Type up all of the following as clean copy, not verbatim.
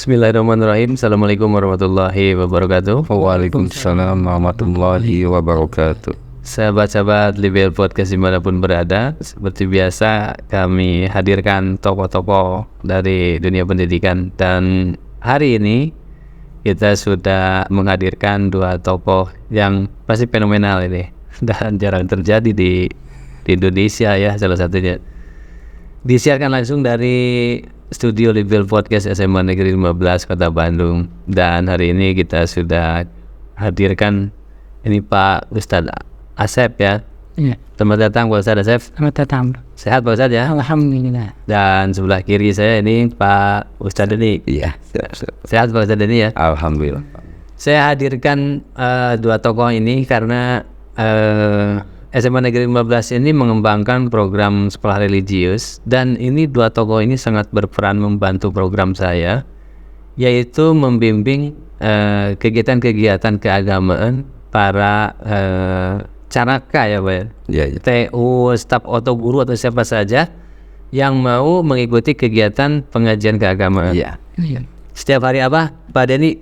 Bismillahirrahmanirrahim. Assalamualaikum warahmatullahi wabarakatuh. Waalaikumsalam warahmatullahi wabarakatuh. Sahabat-sahabat Libel Podcast dimanapun berada, seperti biasa kami hadirkan tokoh-tokoh dari dunia pendidikan. Dan hari ini kita sudah menghadirkan dua tokoh yang pasti fenomenal ini dan jarang terjadi di Indonesia ya. Salah satunya disiarkan langsung dari studio Libel Podcast SMA Negeri 15 Kota Bandung. Dan hari ini kita sudah hadirkan ini Pak Ustadz Asep ya. Ya. Selamat datang Pak Ustadz Asep. Selamat datang. Sehat Pak Ustadz ya? Alhamdulillah. Dan sebelah kiri saya ini Pak Ustadz Deni. Iya, Sehat Pak Ustadz Deni ya? alhamdulillah. Saya hadirkan dua tokoh ini karena SMA Negeri 15 ini mengembangkan program sekolah religius, dan ini dua tokoh ini sangat berperan membantu program saya, yaitu membimbing kegiatan-kegiatan keagamaan para caraka ya Pak, Iya. TU, staf atau guru atau siapa saja yang mau mengikuti kegiatan pengajian keagamaan. Iya. Ya. Setiap hari apa Pak Deni?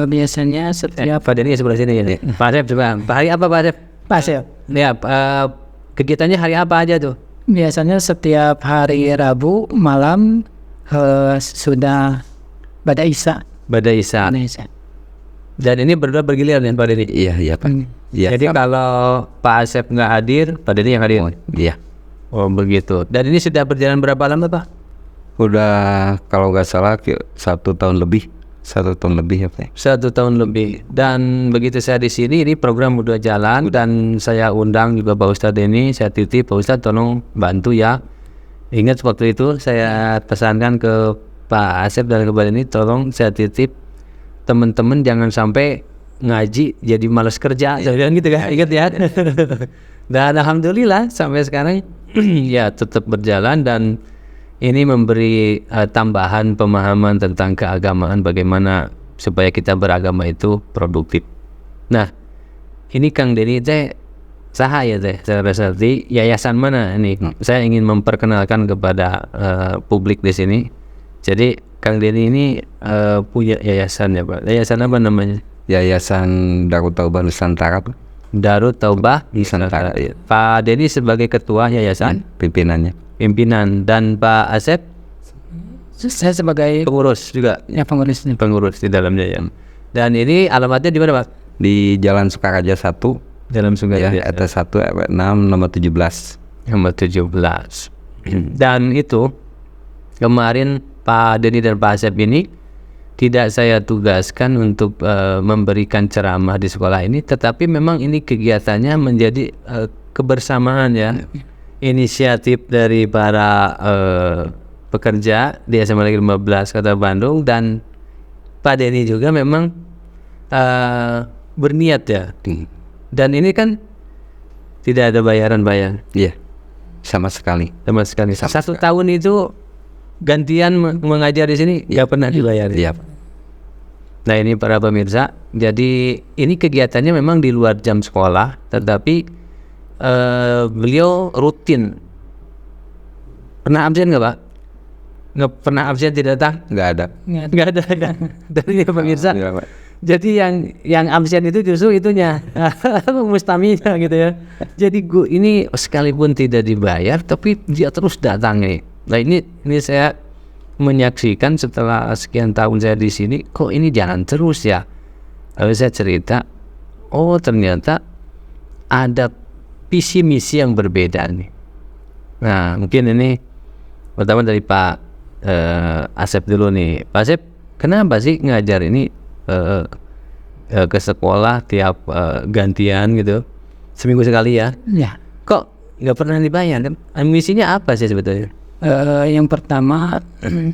Biasanya setiap Pak Deni sebelah sini ya. Pak Asep coba. Hari apa Pak Asep? pasel. Ya, kegiatannya hari apa aja tuh? Biasanya setiap hari Rabu malam sudah pada Isya. Pada Isya. Isya. Dan ini berdua bergilir dengan Pak Deni. Iya, Pak. Iya. Jadi kalau Pak Asep nggak hadir, Pak Deni yang hadir. Iya. Oh begitu. Dan ini sudah berjalan berapa lama Pak? Udah kalau nggak salah 1 tahun lebih. 1 tahun lebih ya Pak. 1 tahun lebih. Dan begitu saya di sini, ini program udah jalan dan saya undang juga Pak Ustadz Deni. Saya titip Pak Ustadz tolong bantu ya. Ingat waktu itu saya pesankan ke Pak Asep dan ke Pak Deni, tolong saya titip teman-teman jangan sampai ngaji jadi malas kerja. Saya bilang gitu kan, ingat ya. Dan alhamdulillah sampai sekarang ya tetap berjalan, dan ini memberi tambahan pemahaman tentang keagamaan, bagaimana supaya kita beragama itu produktif. Nah, ini Kang Deni teh saha ya teh, saya rasa di yayasan mana ini? Saya ingin memperkenalkan kepada publik di sini. Jadi Kang Deni ini punya yayasan ya Pak. Yayasan apa namanya? Yayasan Darut Taubah Nusantara, Pak. Darut Taubah Nusantara, iya. Pak Deni sebagai ketua yayasan, Pimpinannya. pimpinan, dan Pak Asep Saya sebagai pengurus juga. pengurusnya. Pengurus di dalamnya ya. Dan ini alamatnya di mana Pak? Di Jalan Sukaraja 1, Dalam Sungai ya, atas 1 6 nomor 17. nomor 17. Dan itu kemarin Pak Deni dan Pak Asep ini tidak saya tugaskan untuk memberikan ceramah di sekolah ini, tetapi memang ini kegiatannya menjadi kebersamaan ya. Inisiatif dari para pekerja di SMA Negeri 15 Kota Bandung, dan Pak Deni juga memang berniat ya. Dan ini kan tidak ada bayaran. Iya. Sama sekali. Sama sekali. 1 tahun itu gantian mengajar di sini nggak pernah dibayar. Iya, Pak. Nah ini para pemirsa, jadi ini kegiatannya memang di luar jam sekolah, tetapi beliau rutin. Pernah absen nggak Pak? Nggak pernah absen, tidak datang? Nggak ada. Nggak ada kan? Dari pemirsa. Iya, Pak. Jadi yang absen itu justru itunya mustaminya gitu ya. Jadi ini sekalipun tidak dibayar, tapi dia terus datang nih. Nah ini saya menyaksikan setelah sekian tahun saya di sini, kok ini jalan terus ya. Lalu saya cerita, oh ternyata ada visi misi yang berbeda nih. Nah mungkin ini pertama dari Pak Asep dulu nih. Pak Asep, kenapa sih ngajar ini ke sekolah tiap gantian gitu, seminggu sekali ya? Ya. Kok nggak pernah dibayar? Misinya apa sih sebetulnya? Yang pertama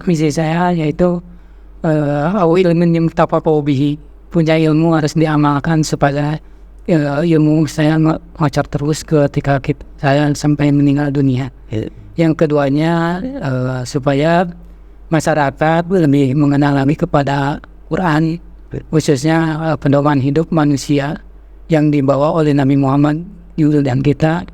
misi saya yaitu ilmu yang tafapobihi, punya ilmu harus diamalkan supaya ilmu saya ngacar terus ketika saya sampai meninggal dunia. Yang keduanya supaya masyarakat lebih mengenal lagi kepada Quran, khususnya pedoman hidup manusia yang dibawa oleh Nabi Muhammad dan kita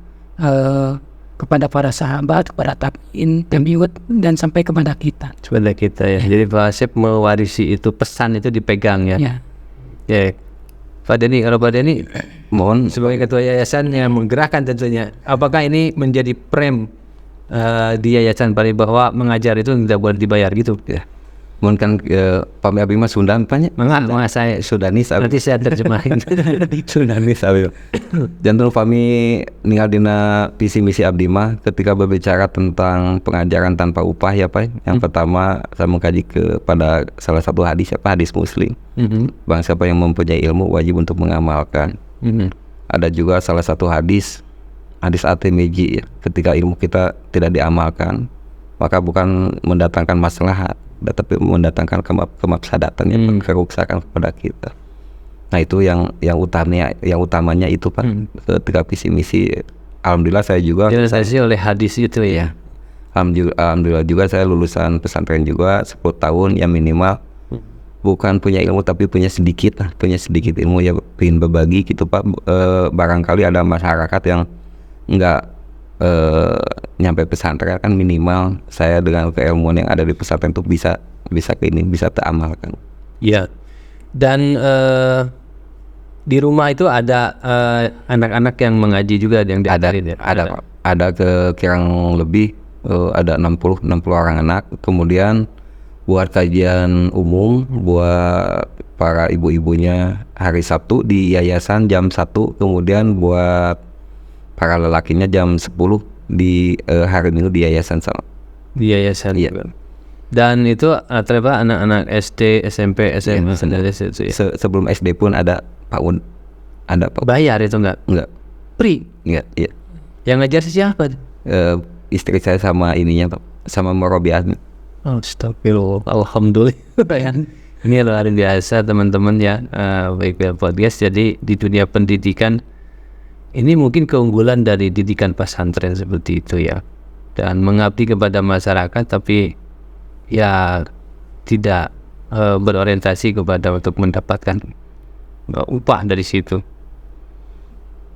kepada para sahabat, kepada tabi'ut dan sampai kepada kita. Kepada kita ya. Jadi Pak Asep mewarisi itu, pesan itu dipegang ya. Ya. Ya. Pak Denny, kalau Pak Denny Mohon sebagai ketua yayasan yang menggerakkan tentunya, apakah ini menjadi prem di yayasan Pari bahwa mengajar itu tidak boleh dibayar gitu? ya. Mohon kan Pami Abi mah Sundan banyak. Mengapa saya Sudanis abi. nanti saya terjemahin. Sudanis abi. Jantung Pami ninggal dina visi misi abdi mah ketika berbicara tentang pengajaran tanpa upah ya Pak. Yang pertama saya mengkaji kepada salah satu hadis hadis Muslim. Bang siapa yang mempunyai ilmu wajib untuk mengamalkan. Ada juga salah satu hadis At-Tirmidzi ya, ketika ilmu kita tidak diamalkan maka bukan mendatangkan maslahat tetapi mendatangkan kemafsadatan yang kerusakan kepada kita. Nah itu yang utamanya itu Pak. Ketika visi misi alhamdulillah saya juga Realisasi oleh hadis itu ya. alhamdulillah juga saya lulusan pesantren juga 10 tahun ya minimal. Bukan punya ilmu tapi punya sedikit ilmu ya, ingin berbagi gitu Pak. Barangkali ada masyarakat yang enggak nyampe pesantren kan, minimal saya dengan keilmuan yang ada di pesantren itu bisa teramalkan. Iya. Dan di rumah itu ada anak-anak yang mengaji juga yang diajarin ya. Ada kurang lebih ada 60 orang anak. Kemudian buat kajian umum buat para ibu-ibunya hari Sabtu di yayasan jam 1, kemudian buat para lelakinya jam 10 di hari Minggu di yayasan sama. Di yayasan Iya. juga. Dan itu ternyata anak-anak SD, SMP, SMA itu ya. Sebelum SD pun ada PAUD. Ada PAUD. Bayar itu enggak? Free. Enggak, iya. Yang ngajar siapa? Istri saya sama ininya Pak, sama Morobiah. Astagfirullah. Alhamdulillah ya. Ini luar biasa teman-teman ya, baik podcast. Jadi di dunia pendidikan ini mungkin keunggulan dari didikan pesantren seperti itu ya. Dan mengabdi kepada masyarakat tapi ya tidak berorientasi kepada untuk mendapatkan upah dari situ.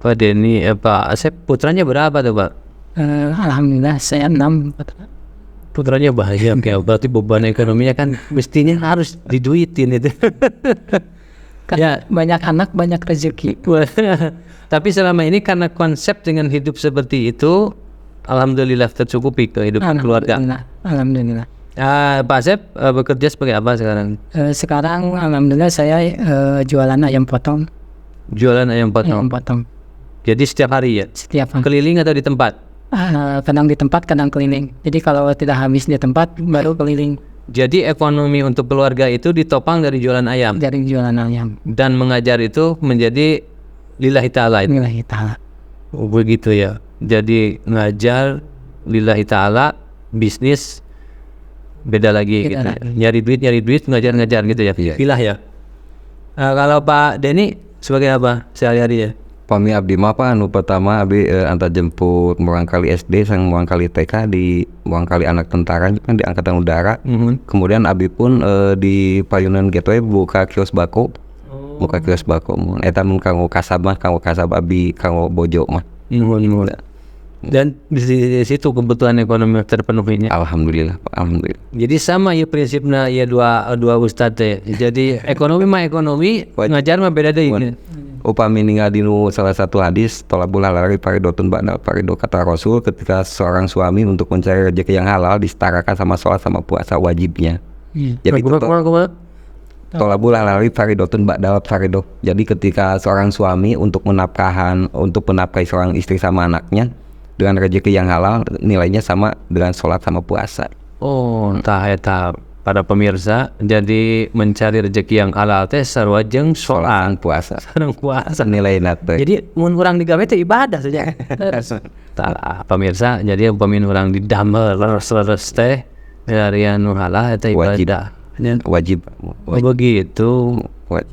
Pak Denny, Pak Asep, putranya berapa tuh Pak? Alhamdulillah saya 6. Putranya banyak ya, berarti beban ekonominya kan mestinya harus diduitin itu. Ya, banyak anak banyak rezeki. Tapi selama ini karena konsep dengan hidup seperti itu, alhamdulillah tercukupi kehidupan keluarga. Alhamdulillah. Pak Asep bekerja sebagai apa sekarang? Sekarang alhamdulillah saya jualan ayam potong. Jualan ayam potong. Ayam potong. Jadi setiap hari ya? Setiap hari. Keliling atau di tempat? Kadang di tempat, kadang keliling. Jadi kalau tidak habis di tempat, baru keliling. Jadi ekonomi untuk keluarga itu ditopang dari jualan ayam. Dari jualan ayam. Dan mengajar itu menjadi lillahi ta'ala. Lillahi ta'ala. Oh, begitu ya. Jadi ngajar lillahi ta'ala, bisnis beda lagi gitu. Nyari duit, ngajar gitu ya. Pilah ya. Kalau Pak Denny sebagai apa sehari-hari ya? Pami abdi mah Pak, anu pertama abi antar jemput Murangkali SD sang Murangkali TK di Murangkali Anak Tentara kan di Angkatan Udara. Kemudian abi pun di Payunan Gateway buka kios bako. Buka kios bako. Eta mun kanggo kasab abi kanggo bojo mah. Dan di situ kebutuhan ekonomi terpenuhinya. Alhamdulillah, Pak. Alhamdulillah. Jadi sama ya prinsipnya ya dua ustadz ya. Jadi ekonomi mah ekonomi, ngajar mah beda deh. Upami ninggal dinu salah satu hadis tolabul halal faridotun ba'da farido, kata Rasul, ketika seorang suami untuk mencari rezeki yang halal disetarakan sama sholat sama puasa wajibnya. Jadi tolabul halal faridotun ba'da farido. Jadi ketika seorang suami untuk menafkahi seorang istri sama anaknya dengan rezeki yang halal, nilainya sama dengan sholat sama puasa. Oh, tah eta para pemirsa, jadi mencari rezeki yang halal teh sarua jeung sholat puasa. Sareng puasa Nilainya teh. Jadi mun urang digawe teh ibadah saja. Tah pemirsa, jadi umpami urang didamel leres teh dari anu halal eta ibadah. Wajib. Begitu.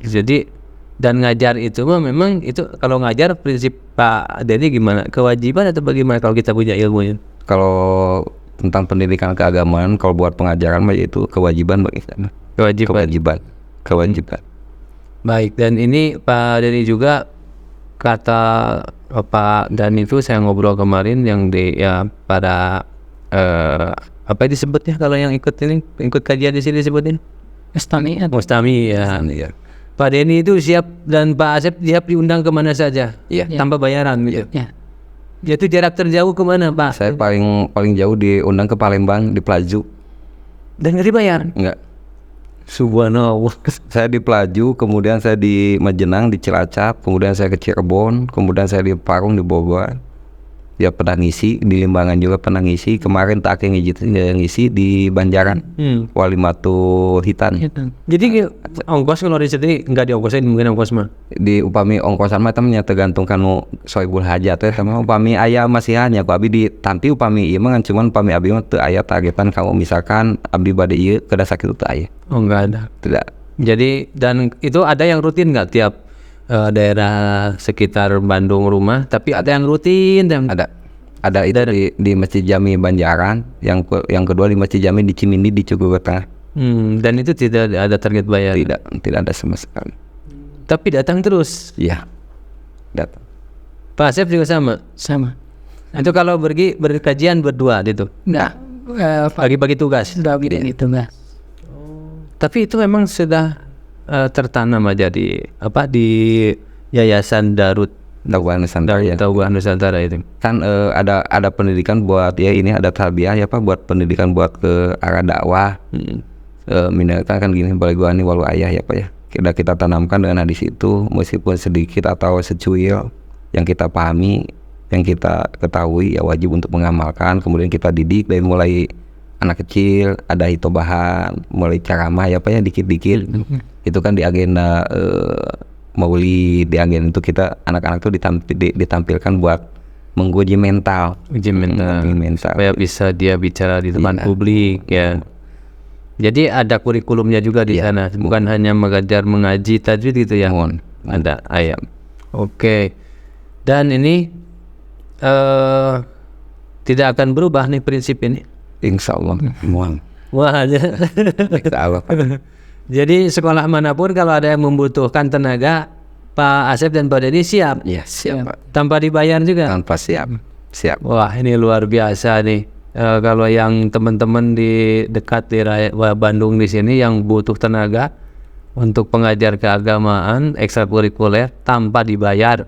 Jadi dan ngajar itu mah memang itu kalau ngajar prinsip Pak Denny gimana? Kewajiban atau bagaimana kalau kita punya ilmunya? Kalau tentang pendidikan keagamaan, kalau buat pengajaran mah itu kewajiban bagi saya. Kewajiban. Baik, dan ini Pak Denny juga kata Pak, dan itu saya ngobrol kemarin yang di ya pada apa disebutnya kalau yang ikut kajian di sini disebutnya Mustami Mustami ya. Iya. Pak Denny itu siap dan Pak Asep siap diundang kemana saja, Iya. tanpa bayaran gitu. ya. Itu jarak terjauh kemana Pak? Saya paling jauh diundang ke Palembang di Pelaju. Dan nggak dibayar? Enggak. Subhanallah. Saya di Pelaju, kemudian saya di Majenang, di Cilacap, kemudian saya ke Cirebon, kemudian saya di Parung, di Bogor. Ya pernah ngisi di Limbangan juga pernah ngisi. Kemarin tak ngisi di Banjaran, Walimatu Hitan. Jadi ongkos kalau di sini nggak diongkosin mungkin ongkos mah. Di upami ongkosan mah temennya tergantung kanu soibul hajat teh sama upami aya masihan ya ku abdi ditampi upami ieu mah cuman upami abdi mah teu aya targetan kamu misalkan abdi bade ieu kedah sakitu teu aya. Oh nggak ada. Tidak. Jadi dan itu ada yang rutin nggak tiap daerah sekitar Bandung rumah, tapi ada yang rutin dan Ada itu di Masjid Jami Banjaran, yang kedua di Masjid Jami di Cimindi di Cigugur Tengah. dan itu tidak ada target bayar. Tidak ada sama sekali. Tapi datang terus. Iya. Datang. Pak Asep juga sama. Itu kalau pergi berkajian berdua gitu. Enggak. Bagi-bagi tugas. Sudah gitu enggak. Tapi itu memang sudah tertanam aja di Yayasan Darut Tauban Nusantara ya. Tauban Nusantara itu. Kan ada pendidikan buat ya ini ada tarbiyah ya Pak buat pendidikan buat ke arah dakwah. Minta kan gini balik gua nih walau ayah ya Pak ya. Kita tanamkan dengan hadis itu meskipun sedikit atau secuil yang kita pahami, yang kita ketahui ya wajib untuk mengamalkan. Kemudian kita didik dari mulai anak kecil, ada hitobahan, mulai ceramah ya Pak ya dikit-dikit. Itu kan di agenda maulid, di agenda itu kita anak-anak tuh ditampilkan buat menguji mental. Uji mental. Supaya bisa dia bicara di depan publik ya. Jadi ada kurikulumnya juga di sana, bukan hanya mengajar mengaji tajwid gitu ya. Ada ayam. Oke. Dan ini tidak akan berubah nih prinsip ini. Insya Allah. Wah, Insya Allah. jadi sekolah manapun kalau ada yang membutuhkan tenaga, Pak Asep dan Pak Denny siap. Ya siap Pak. Tanpa dibayar juga. Tanpa siap. Wah ini luar biasa nih. Kalau yang teman-teman di dekat di Bandung di sini yang butuh tenaga untuk pengajar keagamaan ekstrakurikuler tanpa dibayar,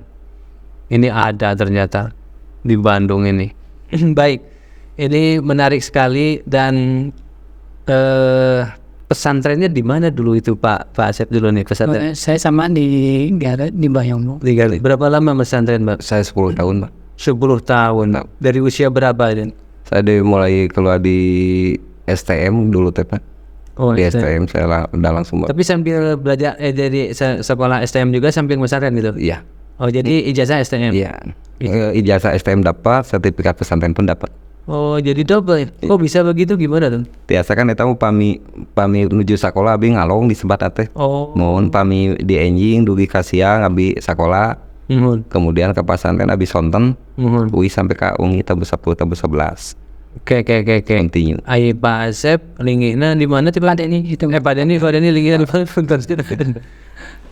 ini ada ternyata di Bandung ini. Baik, ini menarik sekali dan pesantrennya di mana dulu itu Pak Asep dulu nih pesantren? Saya sama di Bayong. Berapa lama pesantren Pak? Saya 10 tahun Pak. 10 tahun. Dari usia berapa ini? Saya dari mulai keluar di STM dulu teh Pak. Di STM saya udah langsung Pak. Tapi sambil belajar dari sekolah STM juga sambil pesantren gitu? Iya. Oh jadi ijazah STM? Iya. Ijazah STM dapat, sertifikat pesantren pun dapat. Oh jadi double. Kok bisa begitu gimana tuh? Biasa kan eta pami menuju sekolah abi ngalong di sebat teh. Mohon pami di enjing dugi ka siang abi sekolah. Kemudian ke pesantren abi sonten. Ui sampai ka ungi tabu 10 tabu 11. Oke. Continue. Ai Pak Asep lingihna di mana tipe Pak Denny itu? Pak Denny lingihna di mana?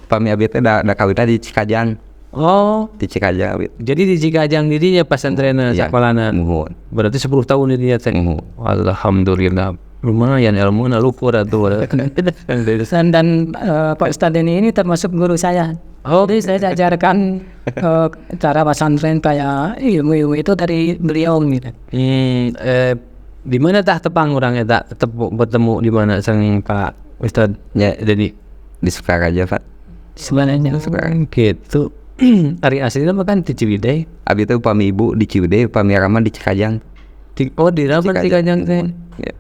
Pami abi teh da kawinna di Cikajang. Oh, di Cikajang abi. Jadi di Cikajang dirinya pesantrenna sekolahna. Berarti 10 tahun ini ya teh. Alhamdulillah. Lumayan ilmunya lukur atuh. Dan Pak Ustadz ini termasuk guru saya. Jadi saya diajarkan cara pesantren kayak ilmu itu dari beliau gitu. Di mana tah tepang orangnya tak bertemu di mana sang Pak Ustadz? Ya, jadi di Sukaraja Pak. Sebenarnya gitu. Hari aslinya makan di Ciwidey. Abi itu pami ibu di Ciwidey, pami Rama di Cikajang. Oh di Rama Cikajang teh. Ya.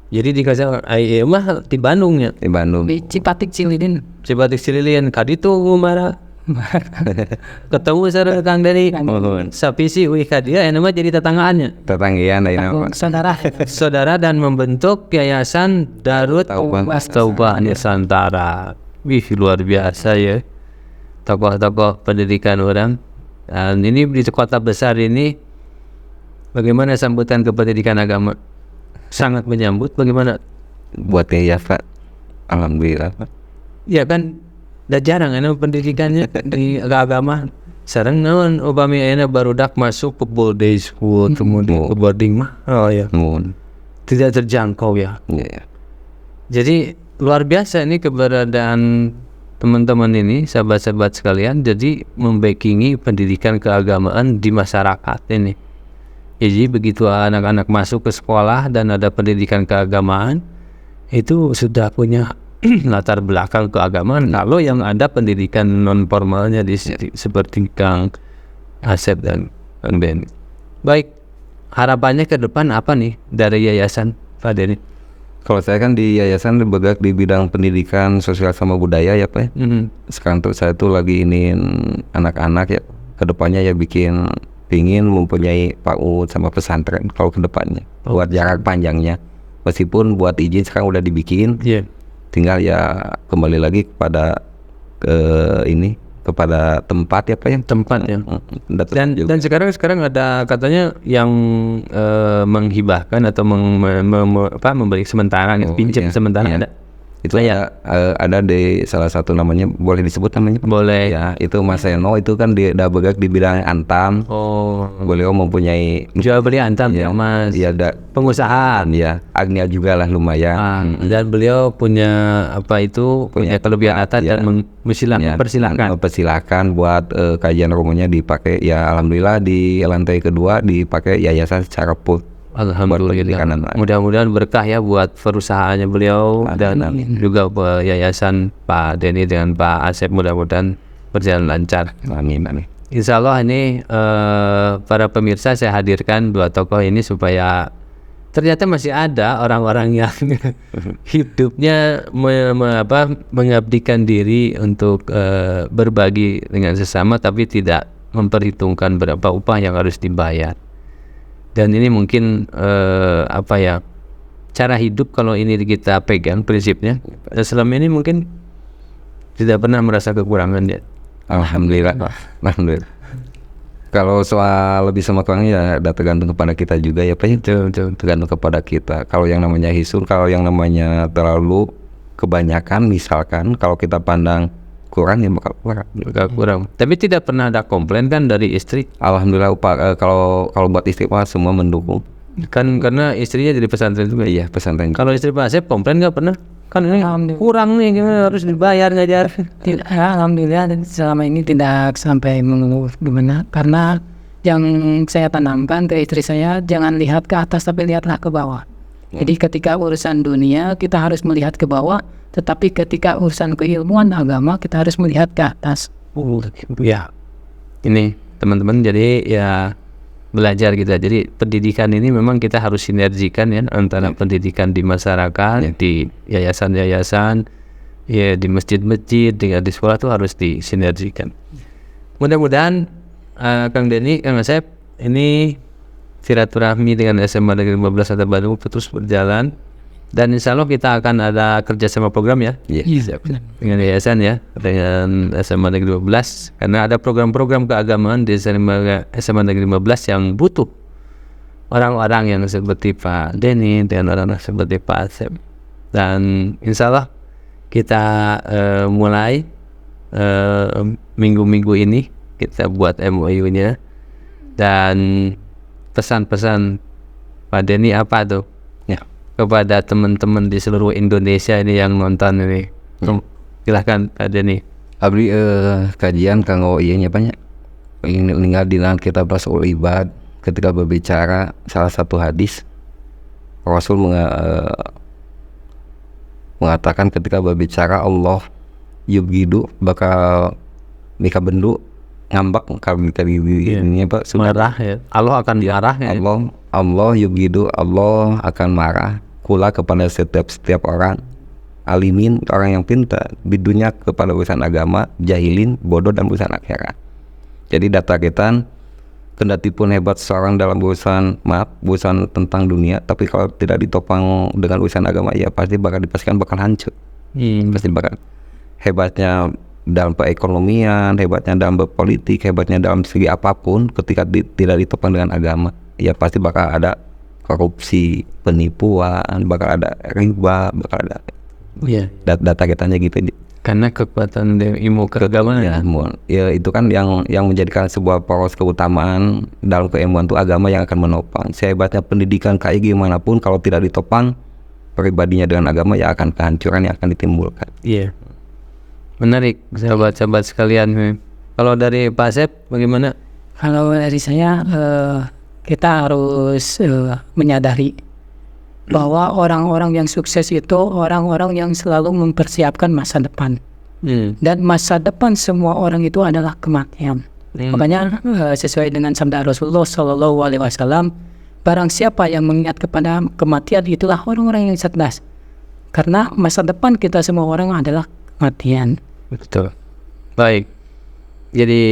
Jadi di Cikajang, mah di Bandung ya. Di Bandung. Di Cipatik Cililin. Kadi tuh ngumara. Ketemu sareng Kang Denny. Sapi sih kadia mah jadi tetanggaannya. Tetanggaan ayeuna Saudara dan membentuk Yayasan Darut Tauban Nusantara. Wih luar biasa ya. Tokoh-tokoh pendidikan orang. Dan ini di kota besar ini bagaimana sambutan ke pendidikan agama? Sangat menyambut. Bagaimana? Buatnya ya Pak. Alhamdulillah Pak. Ya kan, udah jarang pendidikannya di agama. Sareng naon upami ayeuna barudak masuk ke boarding school kemudian ke boarding mah tidak terjangkau ya. Iya. Jadi luar biasa ini keberadaan teman-teman ini, sahabat-sahabat sekalian, jadi membackingi pendidikan keagamaan di masyarakat ini. Jadi begitu anak-anak masuk ke sekolah dan ada pendidikan keagamaan, itu sudah punya latar belakang keagamaan. Kalau yang ada pendidikan non formalnya di seperti Kang Asep dan Kang Denny. Baik, harapannya ke depan apa nih dari yayasan Pak Denny? Kalau saya kan di yayasan bergerak di bidang pendidikan sosial sama budaya ya Pak. Sekarang tuh saya tuh lagi ingin anak-anak ya kedepannya ya pingin mempunyai PAUD sama pesantren kalau kedepannya buat jarak panjangnya. Meskipun buat izin sekarang udah dibikin, tinggal ya kembali lagi kepada kepada tempat ya Pak ya. Tempat ya. Dan sekarang ada katanya yang menghibahkan atau memberi sementara, pinjam sementara ada. Itu ada di salah satu namanya, boleh disebut namanya? Boleh. Ya, itu Mas Seno itu kan dia bergerak di bidang antam. Beliau mempunyai jual beli antam ya Mas. Iya, ada pengusahaan ya. Agnia juga lah lumayan. Dan beliau punya punya kelebihan atas dan mempersilahkan buat kajian rumahnya dipakai ya, alhamdulillah di lantai kedua dipakai yayasan secara full. Alhamdulillah. Mudah-mudahan berkah ya buat perusahaannya beliau dan juga yayasan Pak Denny dengan Pak Asep, mudah-mudahan berjalan lancar. Amin. Insya Allah ini para pemirsa saya hadirkan dua tokoh ini supaya ternyata masih ada orang-orang yang hidupnya mengabdikan diri untuk berbagi dengan sesama, tapi tidak memperhitungkan berapa upah yang harus dibayar. Dan ini mungkin cara hidup kalau ini kita pegang prinsipnya, selama ini mungkin tidak pernah merasa kekurangan ya. Alhamdulillah. Kalau soal lebih sama kurangnya ya tergantung kepada kita juga ya Pak ya. Tergantung kepada kita. Kalau yang namanya hisur, kalau yang namanya terlalu kebanyakan, misalkan kalau kita pandang kurang ya bakal kurang. Tapi tidak pernah ada komplain kan dari istri? Alhamdulillah Pak, kalau buat istri Pak semua mendukung. Kan karena istrinya jadi pesantren juga. Iya, pesantren. Kalau istri Pak Asep komplain nggak pernah? Kan ini kurang nih, gimana harus dibayar ngajar? Tidak, alhamdulillah selama ini tidak sampai mengeluh gimana, karena yang saya tanamkan ke istri saya, jangan lihat ke atas tapi lihatlah ke bawah. Jadi ketika urusan dunia kita harus melihat ke bawah, tetapi ketika urusan keilmuan agama kita harus melihat ke atas. Ya, ini teman-teman, jadi ya belajar kita. Jadi pendidikan ini memang kita harus sinergikan ya antara pendidikan di masyarakat, di yayasan-yayasan, ya di masjid-masjid, di sekolah tuh harus disinergikan. Mudah-mudahan Kang Denny, Kang Asep, ini silaturahmi dengan SMA Negeri 15 Kota Bandung terus berjalan. Dan insya Allah kita akan ada kerjasama program ya, dengan yayasan ya, dengan SMA Negeri 12, karena ada program-program keagamaan di SMA Negeri 15 yang butuh orang-orang yang seperti Pak Denny dan orang-orang seperti Pak Asep. Dan insya Allah kita mulai minggu-minggu ini kita buat MOU-nya, dan pesan-pesan Pak Denny apa tuh? Kepada teman-teman di seluruh Indonesia ini yang nonton ini, silahkan Pak Denny. Abdi kajian kanggo ieu nya banyak. Ingat di dalam kitab Rasul Ibad ketika berbicara salah satu hadis Rasul mengatakan ketika berbicara Allah yubgidu bakal mika bendu ngambak kalau ini Pak marah ya. Allah akan diarah ya. Allah yubgidu, Allah akan marah kula kepada setiap orang alimin, orang yang pintar, bidunya kepada urusan agama, jahilin, bodoh dan urusan akhirat. Jadi data kita, kendati pun hebat seorang dalam urusan tentang dunia, tapi kalau tidak ditopang dengan urusan agama ya pasti bakal dipastikan bakal hancur. Pasti bakal. Hebatnya dalam perekonomian, hebatnya dalam berpolitik, hebatnya dalam segi apapun, ketika tidak ditopang dengan agama ya pasti bakal ada korupsi, penipuan, bakal ada riba, bakal ada data kitanya gitu. Karena kekuatan ilmu keagamaan. Ya itu kan yang menjadikan sebuah poros keutamaan dalam keilmuan itu agama yang akan menopang. Sehebatnya pendidikan kayak gimana pun kalau tidak ditopang pribadinya dengan agama, ya akan kehancuran yang akan ditimbulkan. Iya. Menarik sahabat-sahabat sekalian. Kalau dari Pak Asep bagaimana? Kalau dari saya, kita harus menyadari bahwa orang-orang yang sukses itu orang-orang yang selalu mempersiapkan masa depan. Dan masa depan semua orang itu adalah kematian. Makanya sesuai dengan sabda Rasulullah SAW, barang siapa yang mengingat kepada kematian itulah orang-orang yang cerdas. Karena masa depan kita semua orang adalah kematian. Betul. Baik. Jadi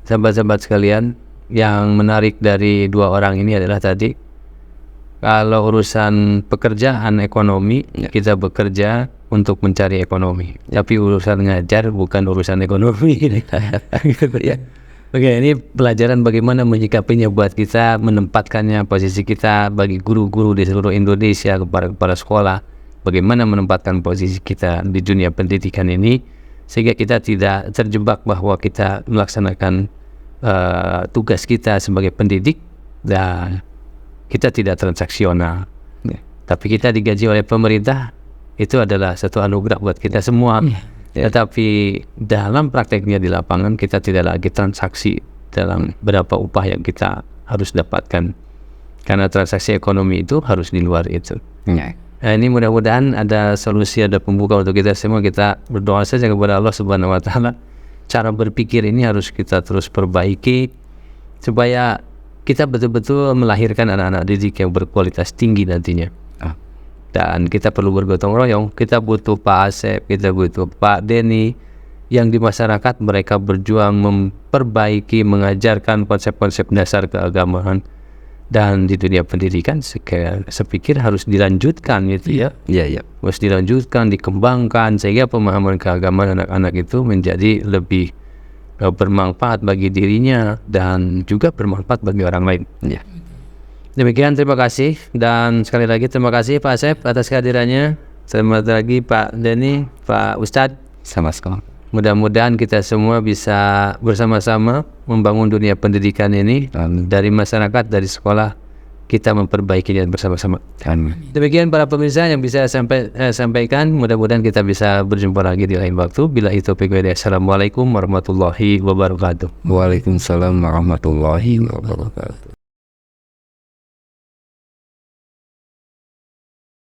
sahabat-sahabat sekalian, yang menarik dari dua orang ini adalah tadi, kalau urusan pekerjaan ekonomi, kita bekerja untuk mencari ekonomi. Tapi urusan ngajar bukan urusan ekonomi. Ya. Oke, ini pelajaran bagaimana menyikapinya buat kita, menempatkannya posisi kita bagi guru-guru di seluruh Indonesia, kepada sekolah, bagaimana menempatkan posisi kita di dunia pendidikan ini, sehingga kita tidak terjebak bahwa kita melaksanakan tugas kita sebagai pendidik dan kita tidak transaksional, tapi kita digaji oleh pemerintah. Itu adalah satu anugerah buat kita semua. Tetapi dalam prakteknya di lapangan kita tidak lagi transaksi dalam berapa upah yang kita harus dapatkan, karena transaksi ekonomi itu harus di luar itu. Nah, ini mudah-mudahan ada solusi, ada pembuka untuk kita semua. Kita berdoa saja kepada Allah Subhanahu Wa Taala. Cara berpikir ini harus kita terus perbaiki supaya kita betul-betul melahirkan anak-anak didik yang berkualitas tinggi nantinya. Dan kita perlu bergotong royong. Kita butuh Pak Asep, kita butuh Pak Denny, yang di masyarakat mereka berjuang memperbaiki, mengajarkan konsep-konsep dasar keagamaan. Dan di dunia pendidikan saya pikir harus dilanjutkan gitu ya. Iya. Harus dilanjutkan, dikembangkan, sehingga pemahaman keagamaan anak-anak itu menjadi lebih bermanfaat bagi dirinya dan juga bermanfaat bagi orang lain. Ya. Demikian, terima kasih, dan sekali lagi terima kasih Pak Asep atas kehadirannya. Selamat lagi Pak Denny, Pak Ustadz. Sama-sama. Mudah-mudahan kita semua bisa bersama-sama membangun dunia pendidikan ini. Dari masyarakat, dari sekolah, kita memperbaikinya bersama-sama. Demikian para pemirsa yang bisa sampaikan. Mudah-mudahan kita bisa berjumpa lagi di lain waktu. Bila itu Assalamualaikum warahmatullahi wabarakatuh. Waalaikumsalam warahmatullahi wabarakatuh.